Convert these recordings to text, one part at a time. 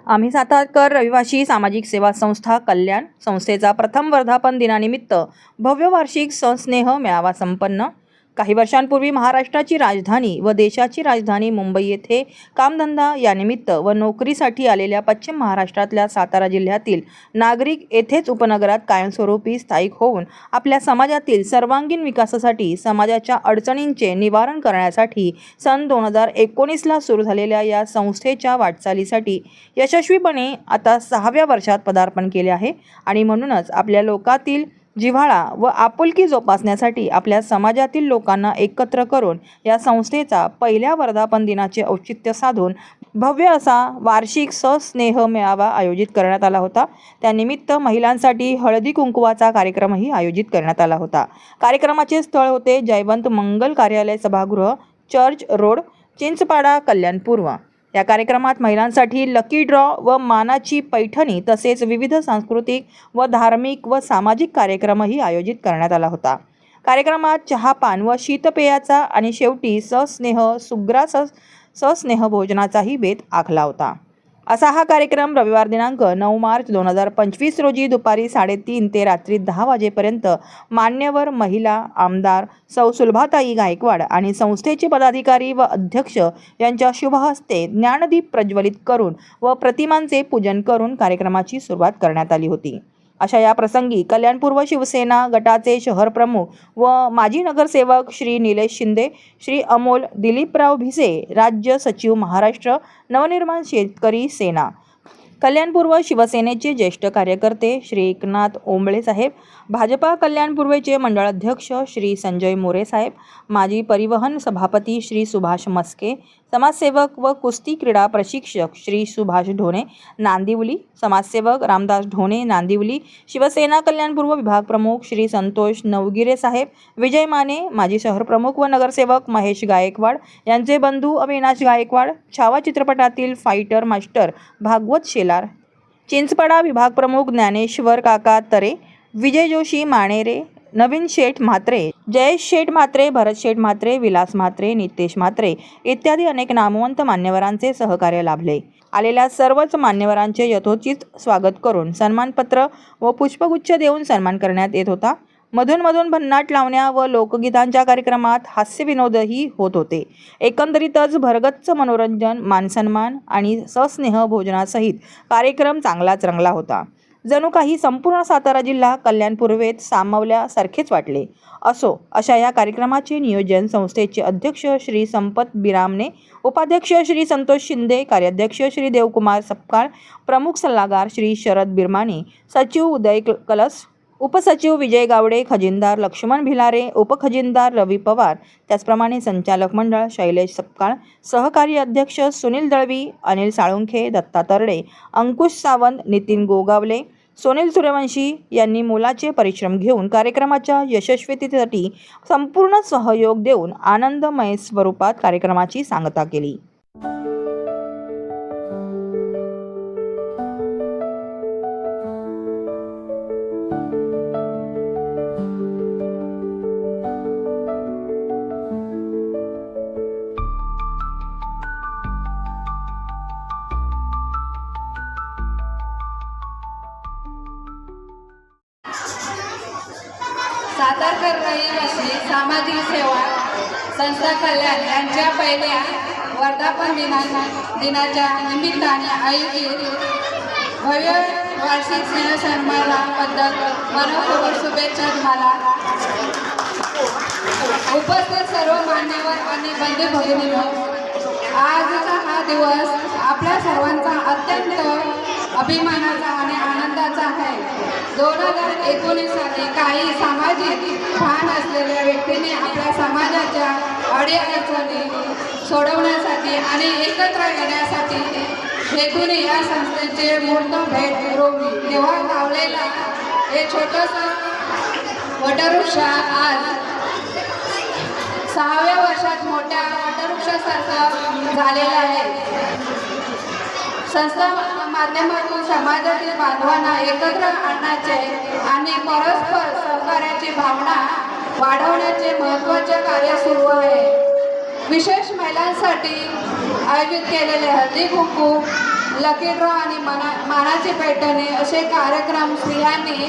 आम्ही सातारकर रहिवासी सामाजिक सेवा संस्था कल्याण संस्थेचा प्रथम वर्धापन दिनानिमित्त भव्य वार्षिक स्नेह मेळावा संपन्न। काही वर्षांपूर्वी महाराष्ट्राची राजधानी व देशाची राजधानी मुंबई येथे कामधंदा यानिमित्त व नोकरीसाठी आलेल्या पश्चिम महाराष्ट्रातल्या सातारा जिल्ह्यातील नागरिक येथेच उपनगरात कायमस्वरूपी स्थायिक होऊन आपल्या समाजातील सर्वांगीण विकासासाठी समाजाच्या अडचणींचे निवारण करण्यासाठी सन 2019ला सुरू झालेल्या या संस्थेच्या वाटचालीसाठी यशस्वीपणे आता 6व्या वर्षात पदार्पण केले आहे आणि म्हणूनच आपल्या लोकातील जिव्हाळा व आपुलकी जोपासण्यासाठी आपल्या समाजातील लोकांना एकत्र करून या संस्थेचा पहिल्या वर्धापन दिनाचे औचित्य साधून भव्य असा वार्षिक स्नेह मेळावा आयोजित करण्यात आला होता। त्यानिमित्त महिलांसाठी हळदी कुंकवाचा कार्यक्रमही आयोजित करण्यात आला होता। कार्यक्रमाचे स्थळ होते जयवंत मंगल कार्यालय सभागृह, चर्च रोड, चिंचपाडा, कल्याण पूर्व। या कार्यक्रमात महिलांसाठी लकी ड्रॉ व मानाची पैठणी तसेच विविध सांस्कृतिक व धार्मिक व सामाजिक कार्यक्रमही आयोजित करण्यात आला होता। कार्यक्रमात चहापान व शीतपेयाचा आणि शेवटी सस्नेह भोजनाचाही बेत आखला होता। असा हा कार्यक्रम रविवार दिनांक 9 मार्च 2025 रोजी दुपारी 3:30 ते रात्री 10 वाजेपर्यंत मान्यवर महिला आमदार सौ सुलभाताई गायकवाड आणि संस्थेचे पदाधिकारी व अध्यक्ष यांच्या शुभ हस्ते ज्ञानदीप प्रज्वलित करून व प्रतिमांचे पूजन करून कार्यक्रमाची सुरुवात करण्यात आली होती। अशा या प्रसंगी कल्याण पूर्व शिवसेना गटाचे शहर प्रमुख व माजी नगरसेवक श्री निलेश शिंदे, श्री अमोल दिलीपराव भिसे, राज्य सचिव महाराष्ट्र नवनिर्माण शेतकरी सेना, कल्याण पूर्व शिवसेनेचे ज्येष्ठ कार्यकर्ते श्री एकनाथ ओंबळे साहेब, भाजपा कल्याण पूर्वेचे मंडळ अध्यक्ष श्री संजय मोरे साहेब, माजी परिवहन सभापती श्री सुभाष मस्के, समाजसेवक व कुस्ती क्रीडा प्रशिक्षक श्री सुभाष ढोणे नांदिवली, समाजसेवक रामदास ढोणे नांदिवली, शिवसेना कल्याण पूर्व विभाग प्रमुख श्री संतोष नवगिरे साहेब, विजय माने, माजी शहर प्रमुख व नगरसेवक महेश गायकवाड यांचे बंधू अविनाश गायकवाड, छावा चित्रपटातील फायटर मास्टर भागवत शेलार, चिंचपाडा विभाग प्रमुख ज्ञानेश्वर काका तरे, विजय जोशी माणेरे, नवीन शेठ म्हात्रे, जयेश शेठ म्हात्रे, भरत शेठ म्हात्रे, विलास म्हात्रे, नितेश म्हात्रे इत्यादी अनेक नामवंत मान्यवरांचे सहकार्य लाभले। आलेल्या सर्वच मान्यवरांचे यथोचित स्वागत करून सन्मानपत्र व पुष्पगुच्छ देऊन सन्मान करण्यात येत होता। मधून भन्नाट लावण्या व लोकगीतांच्या कार्यक्रमात हास्यविनोदही होत होते। एकंदरीतच भरगच्च मनोरंजन, मानसन्मान आणि सस्नेह भोजनासहित कार्यक्रम चांगलाच रंगला होता। जणू काही संपूर्ण सातारा जिल्हा कल्याण पूर्वेत सामावल्यासारखेच वाटले। अशा या कार्यक्रमाचे नियोजन संस्थेचे अध्यक्ष श्री संपत बिरामने, उपाध्यक्ष श्री संतोष शिंदे, कार्याध्यक्ष श्री देवकुमार सपकाळ, प्रमुख सल्लागार श्री शरद बिरमानी, सचिव उदय कलस, उपसचिव विजय गावडे, खजिनदार लक्ष्मण भिलारे, उपखजिनदार रवी पवार, त्याचप्रमाणे संचालक मंडळ शैलेश सपकाळ, सहकारी अध्यक्ष सुनील दळवी, अनिल साळुंखे, दत्ता तरडे, अंकुश सावंत, नितीन गोगावले, सोनील सूर्यवंशी यांनी मोलाचे परिश्रम घेऊन कार्यक्रमाच्या यशस्वीतेसाठी संपूर्ण सहयोग देऊन आनंदमय स्वरूपात कार्यक्रमाची सांगता केली। सातारकर रहिवासी सामाजिक सेवा संस्था कल्याण यांच्या पहिल्या वर्धापन दिनाच्या निमित्ताने आयोजित भव्य वार्षिक स्नेह समारंभाबद्दल मनपूर्वक शुभेच्छा तुम्हाला। उपस्थित सर्व मान्यवर आणि बंधू भगिनींनो, आजचा हा दिवस आपल्या सर्वांचा अत्यंत अभिमानाचा आणि आनंदाचा आहे। 2019 साली काही सामाजिक भान असलेल्या व्यक्तीने आपल्या समाजाच्या अडीअडचणी सोडवण्यासाठी आणि एकत्र येण्यासाठी हेतूने या संस्थेचे मूर्त भेट रोवली। तेव्हा लावलेला हे छोटंसं वटवृक्ष आज 6व्या वर्षात मोठ्या वटवृक्षासारखं झालेलं आहे। संस्था माध्यमातून समाजातील बांधवांना एकत्र आणण्याचे आणि परस्पर सहकार्याची भावना वाढवण्याचे महत्त्वाचे कार्य सुरू आहे। विशेष महिलांसाठी आयोजित केलेले हळदी कुंकू लकी ड्रॉ आणि मानाचे पैठणे असे कार्यक्रम स्त्रियांनी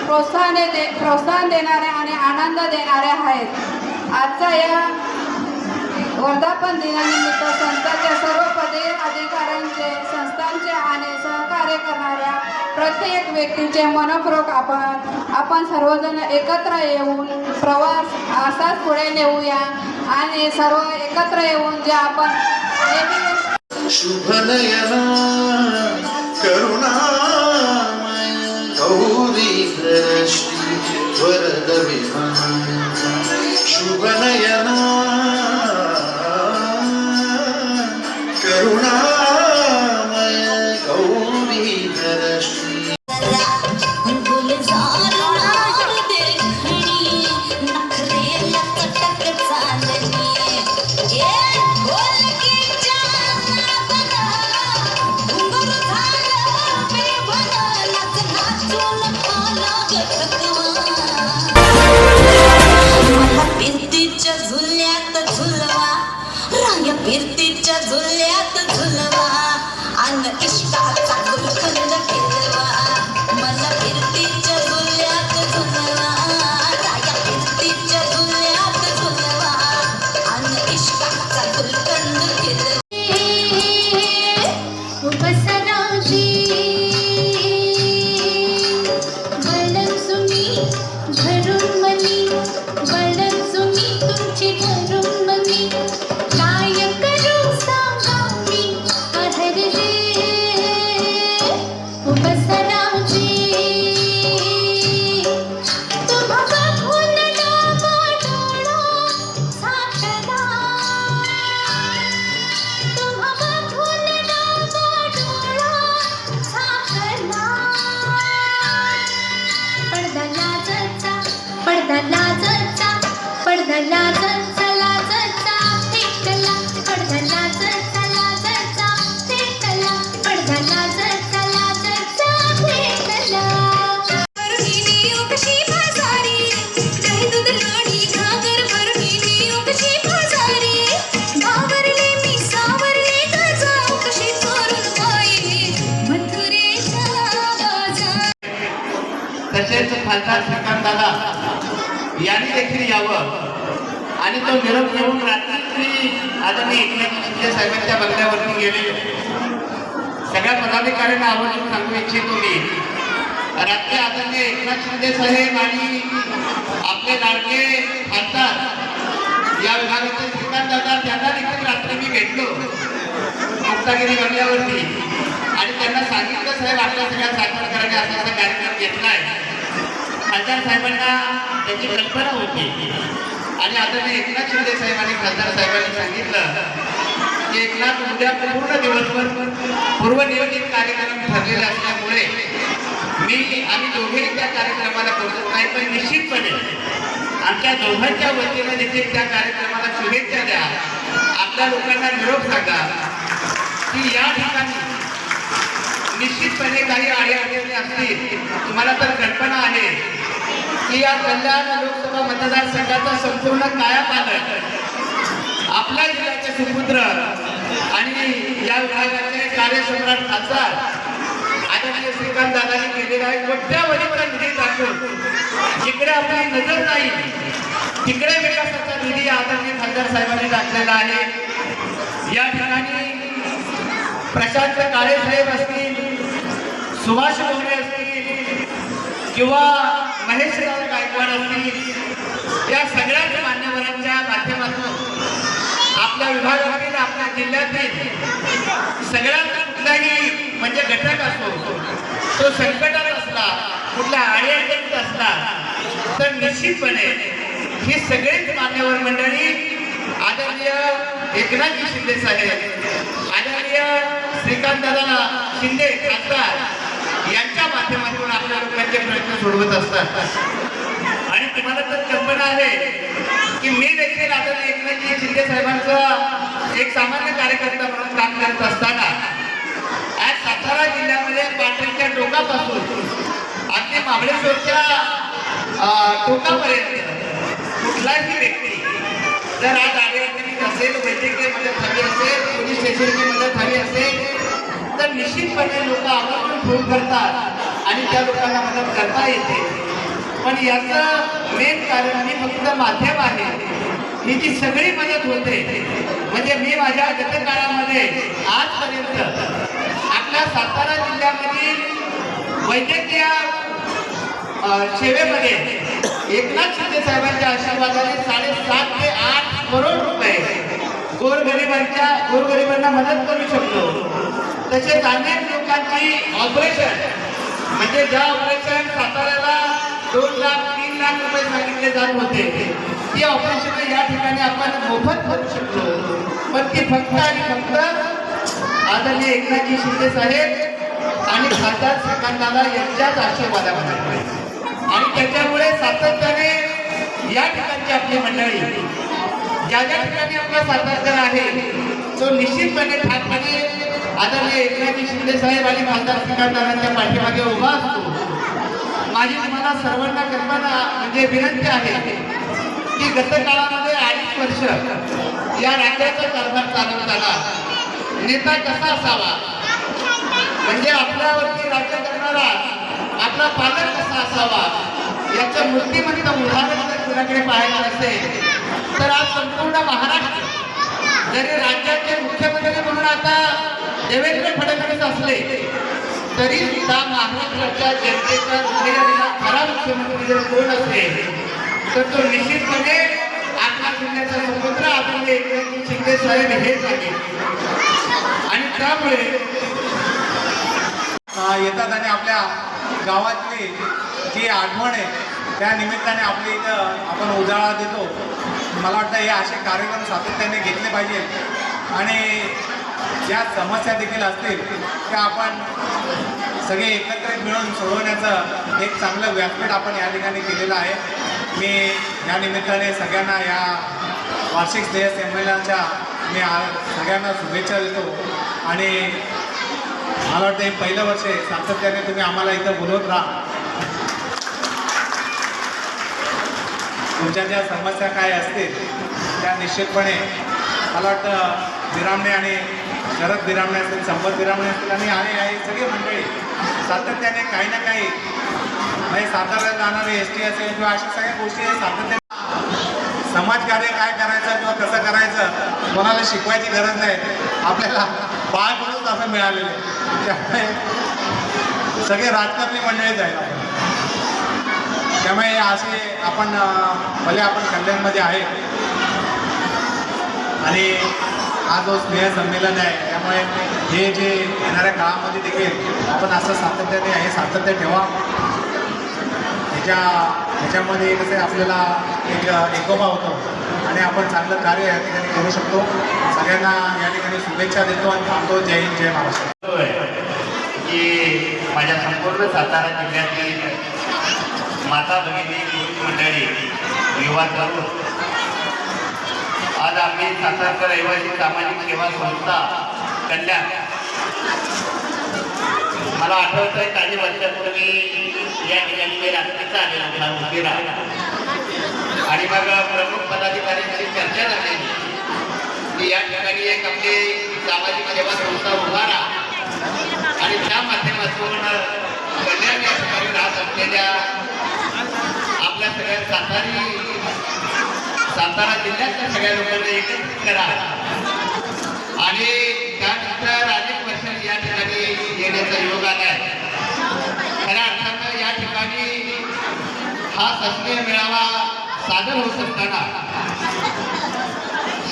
प्रोत्साहन देणारे आणि आनंद देणारे आहेत. आजच्या या वर्धापन दिनानिमित्त संस्थेच्या सर्व पदाधिकाऱ्यांचे, संस्थांचे आणि सहकार्य करणाऱ्या प्रत्येक व्यक्तीचे मनपूर्वक आपण सर्वजण एकत्र येऊन प्रवास असाच पुढे नेऊया आणि सर्व एकत्र येऊन जे आपण शुभनयना करुणामय गौरीधर श्री वरद विधान शुभनयना करुणामय गौरीधर श्री फिरतीच्या झुल्यात झुलवा आणि इष्टाचा गुलखंद फिरवा मला फिरतीच्या झुल्यात झुलवा राया फिरतीच्या झुल्यात झुलवा आणि इष्टाचा गुलखंद फिरवा बसराजी बळण सुमी भरून मनी बळण सुमी तुमची भरून मनी पडदा लाजचा लाजचा फेकला पडदा लाजचा लाजचा फेकला पडदा लाजचा लाजचा फेकला भरणी कशी बाजारी दही दूध लाडी घागर भरणी कशी बाजारी घाबरले मी सावरले गजाऊ कशी चोरून पाहिली मथुरेच्या बाजार. तसेच खासदार श्रीकांत दादा यांनी देखील यावं आणि तो निरोप घेऊन रात्री आदरणीय एकनाथ शिंदे साहेबांच्या बंगल्यावरती गेले. सगळ्या पदाधिकाऱ्यांना आवर्जून सांगू इच्छितो मी, रात्री आदरणीय एकनाथ शिंदे साहेब आणि आपले लाडके खासदार या विभागाचे श्रीकांत दादा त्यांना देखील रात्री मी भेटलो मुक्तागिरी बंगल्यावरती आणि त्यांना सांगितलं, साहेब आपल्या सगळ्या साखरकरांनी असा कार्यक्रम घेतलाय. खासदार साहेबांना त्याची कल्पना होती आणि आदरणीय एकनाथ शिंदे साहेब आणि खासदार साहेबांनी सांगितलं की एकनाथ उद्या पूर्ण दिवसभर पूर्वनियोजित कार्यक्रम ठरलेले असल्यामुळे आम्ही दोघेही त्या कार्यक्रमाला पोहोचत नाही, पण निश्चितपणे आमच्या दोघांच्या वतीने देखील त्या कार्यक्रमाला शुभेच्छा द्या. आपल्या लोकांना निरोप सांगा की या ठिकाणी निश्चितपणे काही अडीअडचणी असतील. तुम्हाला तर कल्पना आहे की या कल्याण लोकसभा मतदारसंघाचा संपूर्ण कायापालट आपल्या जिल्ह्याचे सुपुत्र आणि या विभागाचे कार्यसम्राट खासदार आदरणीय श्रीकांत दादांनी केलेला आहे. कोट्यावधीचा निधी टाकून जिकडे आपली नजर नाही तिकडे विकासाचा निधी आदरणीय खासदार साहेबांनी टाकलेला आहे. या ठिकाणी प्रशांत काळे साहेब असतील, सुभाष भोमरे असतील किंवा महेशराव गायकवाड असतील, या सगळ्याच मान्यवरांच्या माध्यमातून आपल्या विभागातील आपल्या जिल्ह्यातील सगळ्यात कुठलाही म्हणजे घटक असो तो संकटात असला, कुठल्या अडचणीत असला तर निश्चितपणे ही सगळीच मान्यवर मंडळी आदरणीय एकनाथ शिंदे साहेब, आदरणीय श्रीकांतदादा शिंदे खासदार यांच्या माध्यमातून आपल्या लोकांचे प्रश्न सोडवत असतात. आणि तुम्हाला तर कल्पना आहे की मी देखील आदरणीय एकनाथ शिंदे साहेबांचा एक सामान्य कार्यकर्ता म्हणून काम करत असताना आज सातारा जिल्ह्यामध्ये पाटणच्या टोकापासून अगदी महाबळेश्वरच्या टोकापर्यंत कुठलाही व्यक्ती जर आज अडचणीत असेल, वैद्यकीय मदत हवी असेल, पोलीस स्टेशनची मदत हवी असेल तर निश्चितपणे लोक आवर्जून फोन करतात आणि त्या लोकांना मदत करता येते. पण याचं मेन कारण मी फक्त माध्यम आहे. ही जी सगळी मदत होते म्हणजे मी माझ्या गतकाळामध्ये आजपर्यंत आपल्या सातारा जिल्ह्यामधील वैद्यकीय सेवेमध्ये एकनाथ शिंदे साहेबांच्या आशीर्वादाने 7.5 ते 8 करोड रुपये गोरगरिबांना मदत करू शकतो. तसेच अनेक लोकांची ऑपरेशन म्हणजे ज्या ऑपरेशन साताऱ्याला 2 लाख 3 लाख रुपये सांगितले जात होते ती ऑपरेशन या ठिकाणी आपण मोफत करू शकतो. पण ती फक्त आणि फक्त आदरणीय एकनाथजी शिंदे साहेब आणि खासदार श्रीकांतदादा यांच्याच आशीर्वादामध्ये आणि त्याच्यामुळे सातत्याने या ठिकाणची आपली मंडळी ज्या ज्या ठिकाणी आपला सातारकर आहे तो निश्चितपणे ठाकपणे आदरणीय एकनाथजी शिंदे साहेब आणि खासदार श्रीकांतदादांच्या पाठीमागे उभा असतो. माझी तुम्हाला सर्वांना कल्पना म्हणजे विनंती आहे की गत काळामध्ये 2.5 वर्ष या राज्याचा कारभार चालवताना नेता कसा असावा म्हणजे आपल्यावरती राज्य करणारा आपला पालक कसा असावा याचं मूर्तिमंत उदाहरण जर कुणाकडे पाहायचं असेल तर आज संपूर्ण महाराष्ट्र जरी राज्याचे मुख्यमंत्री म्हणून आता देवेंद्र फडणवीस असले तरी सुद्धा महाराष्ट्राच्या जनतेचा हृदयाला खरा मुख्यमंत्री जर कोण असेल तर तो निश्चितपणे आपल्या जिल्ह्याचा समुद्र आपले एकनाथ शिंदे साहेब हेच आहे. आणि त्यामुळे येतात आणि आपल्या गावातली जी आठवण आहे त्या निमित्ताने आपल्या इथं आपण उजाळा देतो. मला वाटतं हे असे कार्यक्रम सातत्याने घेतले पाहिजे आणि ज्या समस्या देखील असतील त्या आपण सगळे एकत्रित मिळून सोडवण्याचं एक चांगलं व्यासपीठ आपण या ठिकाणी केलेलं आहे. मी या निमित्ताने सगळ्यांना या वार्षिक स्नेह संमेलनाच्या मी सगळ्यांना शुभेच्छा देतो आणि मला वाटतं हे पहिलं वर्ष आहे. सातत्याने तुम्ही आम्हाला इथं बोलवत राहा. तुमच्या ज्या समस्या काय असतील त्या निश्चितपणे मला वाटतं बिरामणे आणि शरद बिरामणे असतील, संपत बिरामणे असतील आणि सगळी मंडळी सातत्याने काही ना काही म्हणजे साताऱ्याला जाणारे ST असेल किंवा अशा सगळ्या गोष्टी सातत्याने समाजकार्य काय करायचं किंवा कसं करायचं कोणाला शिकवायची गरज नाही. आपल्याला बाळ म्हणून असं मिळालेलं आहे. त्यामुळे सगळे राजकारणी मंडळीच आहेत. त्यामुळे असे आपण भले आपण कल्याणमध्ये आहे आणि हा जो स्नेह संमेलन आहे त्यामुळे हे जे येणाऱ्या काळामध्ये देखील आपण असं सातत्याने हे सातत्य ठेवा. ह्याच्यामध्ये कसं आहे आपल्याला एक एकोपा होतो आणि आपण चांगलं कार्य या ठिकाणी करू शकतो. सगळ्यांना या ठिकाणी शुभेच्छा देतो आणि थांबतो. जय हिंद, जय महाराष्ट्र. की माझ्या संपूर्ण सातारा जिल्ह्यातील माता भगिनी पुरुष मंडळी युवा तरुण आज आम्ही सातारकर रहिवासी सामाजिक सेवा संस्था कल्याण मला आठवतं आहे काही वर्षापूर्वी या ठिकाणी मी रात्रीचा आलेला होता उशिरा आणि मग प्रमुख पदाधिकाऱ्यांची चर्चा झालेली की या ठिकाणी एक आपली सामाजिक सेवा संस्था उभारा आणि त्या माध्यमातून कल्याण या ठिकाणी राहत असलेल्या आपल्या सगळ्या सातारा जिल्ह्यातल्या सगळ्या लोकांना एकत्रित करा आणि त्यानंतर अनेक वर्ष या ठिकाणी येण्याचा योग आला आहे. खऱ्या अर्थानं या ठिकाणी हा शासकीय मेळावा सादर होत असताना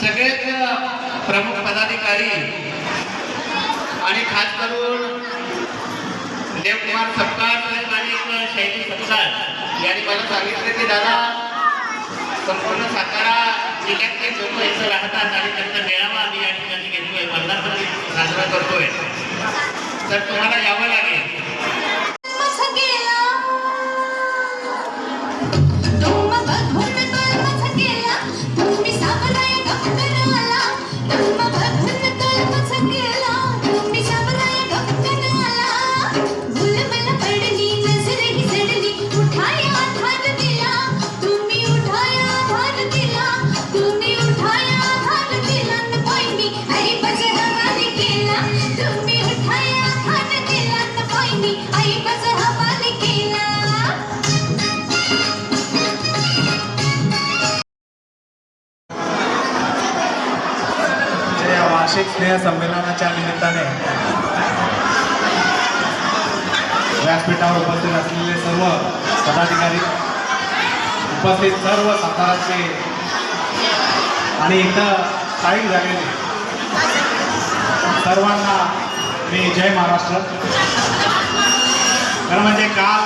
सगळेच प्रमुख पदाधिकारी आणि खास करून देवकुमार सपकाळ आणि शैली सपकाळ यांनी मला सांगितलं की दादा संपूर्ण सातारा जिल्ह्यातले लोक इथं राहतात आणि त्यांचा मेळावा आम्ही या ठिकाणी घेतोय, वर्धापन साजरा करतोय, तर तुम्हाला यावं लागेल. तुम्ही उठाया भाग दिला कोई मी आई बजे वार्षिक स्नेह संमेलनाच्या निमित्ताने व्यासपीठावर उपस्थित असलेले सर्व पदाधिकारी, उपस्थित सर्व साताराचे आणि इथं स्थायिक झालेले सर्वांना मी जय महाराष्ट्र. खरं म्हणजे काल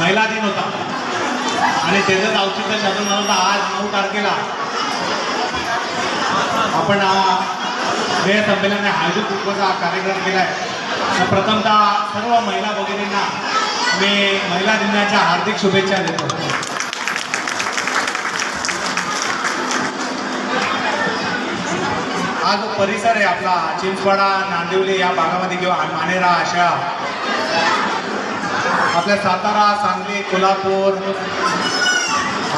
महिला दिन होता आणि त्याचंच औचित्य साधून होता. आज 9 तारखेला आपण स्नेह संमेलन हळदी कुंकवाचा कार्यक्रम केला आहे. प्रथमतः सर्व महिला भगिनींना मी महिला दिनाच्या हार्दिक शुभेच्छा देतो. हा जो परिसर आहे आपला चिंचवाडा, नांदिवली या भागामध्ये किंवा मानेरा अशा आपल्या सातारा, सांगली, कोल्हापूर,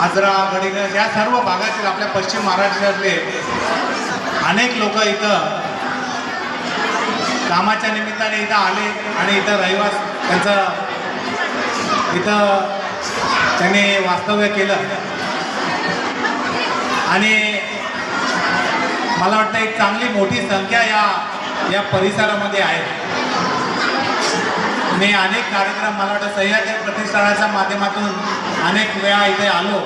आजरा, गडहिंग्लज या सर्व भागातील आपल्या पश्चिम महाराष्ट्रातले अनेक लोक इथं कामाच्या निमित्ताने इथं आले आणि इथं रहिवास इथं त्यांनी वास्तव्य केलं. आणि मला वाटतं एक चांगली मोठी संख्या या परिसरामध्ये आहे. मी अनेक कार्यक्रम मला वाटतं सह्याद्री प्रतिष्ठानाच्या माध्यमातून अनेक वेळा इथे आलो.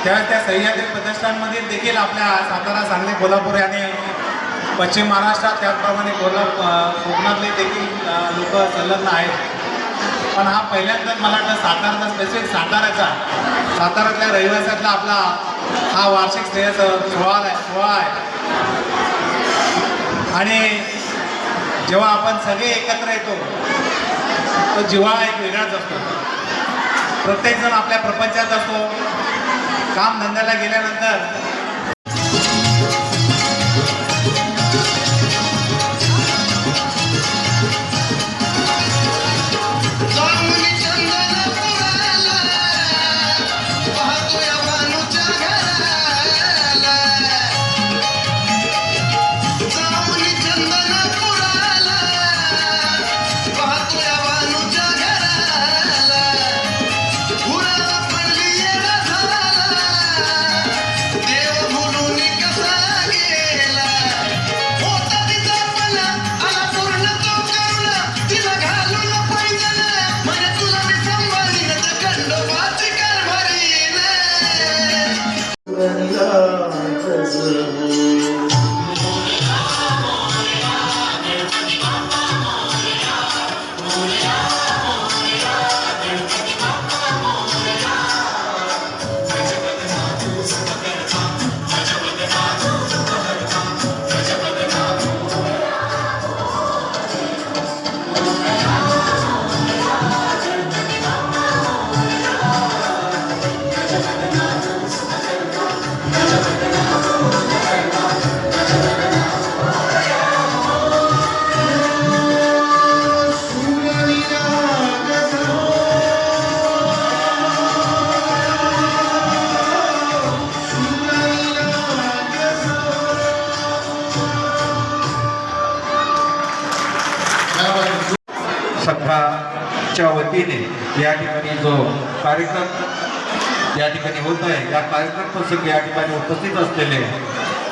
त्यावेळेस त्या सह्याद्री प्रतिष्ठानमध्ये देखील आपल्या सातारा, सांगली, कोल्हापूर आणि पश्चिम महाराष्ट्रात त्याचप्रमाणे कोकणातले देखील लोक संलग्न आहेत. पण हा पहिल्यांदाच मला वाटतं साताराचा, स्पेसिफिक साताऱ्यातल्या रहिवाशातला आपला हा वार्षिक स्नेह सोहळा आहे. आणि जेव्हा आपण सगळे एकत्र येतो तो जिव्हाळा एक वेगळाच असतो. प्रत्येकजण आपल्या प्रपंचात असतो. कामधंद्याला गेल्यानंतर संघाच्या वतीने या ठिकाणी जो कार्यक्रम या ठिकाणी होत आहे, या कार्यक्रम प्रसंगी या ठिकाणी उपस्थित असलेले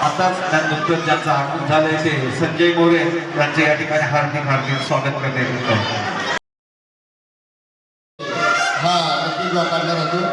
आताच नुकतंच ज्यांचं आगमन झालंय ते संजय मोरे यांचे या ठिकाणी हार्दिक स्वागत करण्यात येत आहे. हा नक्की जो काढला जातो